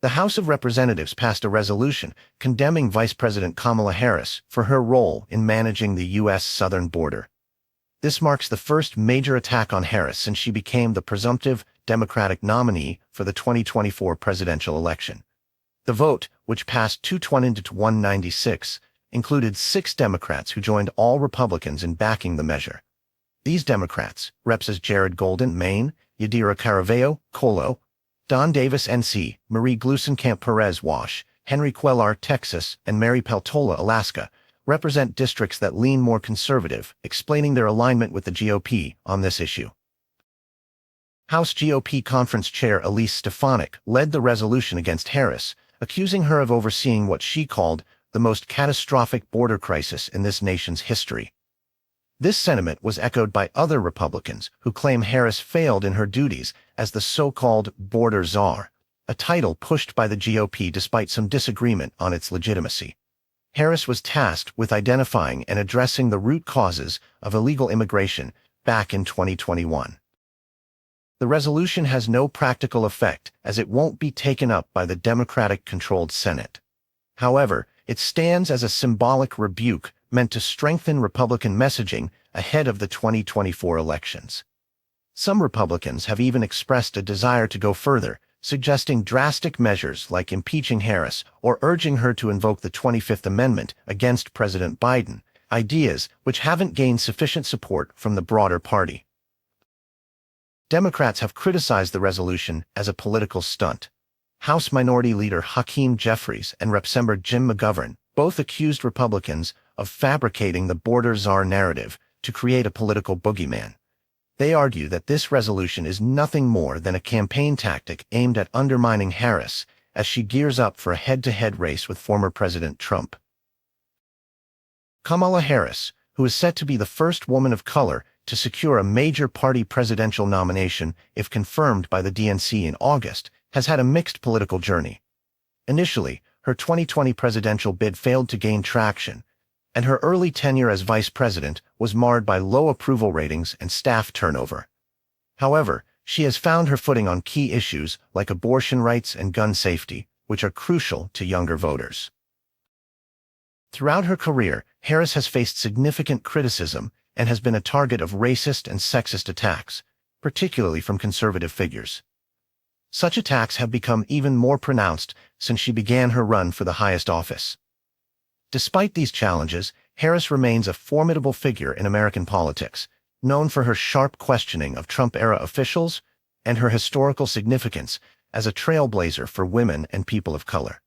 The House of Representatives passed a resolution condemning Vice President Kamala Harris for her role in managing the U.S. southern border. This marks the first major attack on Harris since she became the presumptive Democratic nominee for the 2024 presidential election. The vote, which passed 220 to 196, included 6 Democrats who joined all Republicans in backing the measure. These Democrats, Reps. Jared Golden, Maine, Yadira Caraveo, Colo, Don Davis, NC, Marie Gluesenkamp Perez, Wash, Henry Cuellar, Texas, and Mary Peltola, Alaska, represent districts that lean more conservative, explaining their alignment with the GOP on this issue. House GOP Conference Chair Elise Stefanik led the resolution against Harris, accusing her of overseeing what she called the most catastrophic border crisis in this nation's history. This sentiment was echoed by other Republicans who claim Harris failed in her duties as the so-called border czar, a title pushed by the GOP despite some disagreement on its legitimacy. Harris was tasked with identifying and addressing the root causes of illegal immigration back in 2021. The resolution has no practical effect as it won't be taken up by the Democratic-controlled Senate. However, it stands as a symbolic rebuke meant to strengthen Republican messaging ahead of the 2024 elections. Some Republicans have even expressed a desire to go further, suggesting drastic measures like impeaching Harris or urging her to invoke the 25th Amendment against President Biden, ideas which haven't gained sufficient support from the broader party. Democrats have criticized the resolution as a political stunt. House Minority Leader Hakeem Jeffries and Representative Jim McGovern both accused Republicans of fabricating the border czar narrative to create a political boogeyman. They argue that this resolution is nothing more than a campaign tactic aimed at undermining Harris as she gears up for a head-to-head race with former President Trump. Kamala Harris, who is set to be the first woman of color to secure a major party presidential nomination if confirmed by the DNC in August, has had a mixed political journey. Initially, her 2020 presidential bid failed to gain traction, and her early tenure as vice president was marred by low approval ratings and staff turnover. However, she has found her footing on key issues like abortion rights and gun safety, which are crucial to younger voters. Throughout her career, Harris has faced significant criticism and has been a target of racist and sexist attacks, particularly from conservative figures. Such attacks have become even more pronounced since she began her run for the highest office. Despite these challenges, Harris remains a formidable figure in American politics, known for her sharp questioning of Trump-era officials and her historical significance as a trailblazer for women and people of color.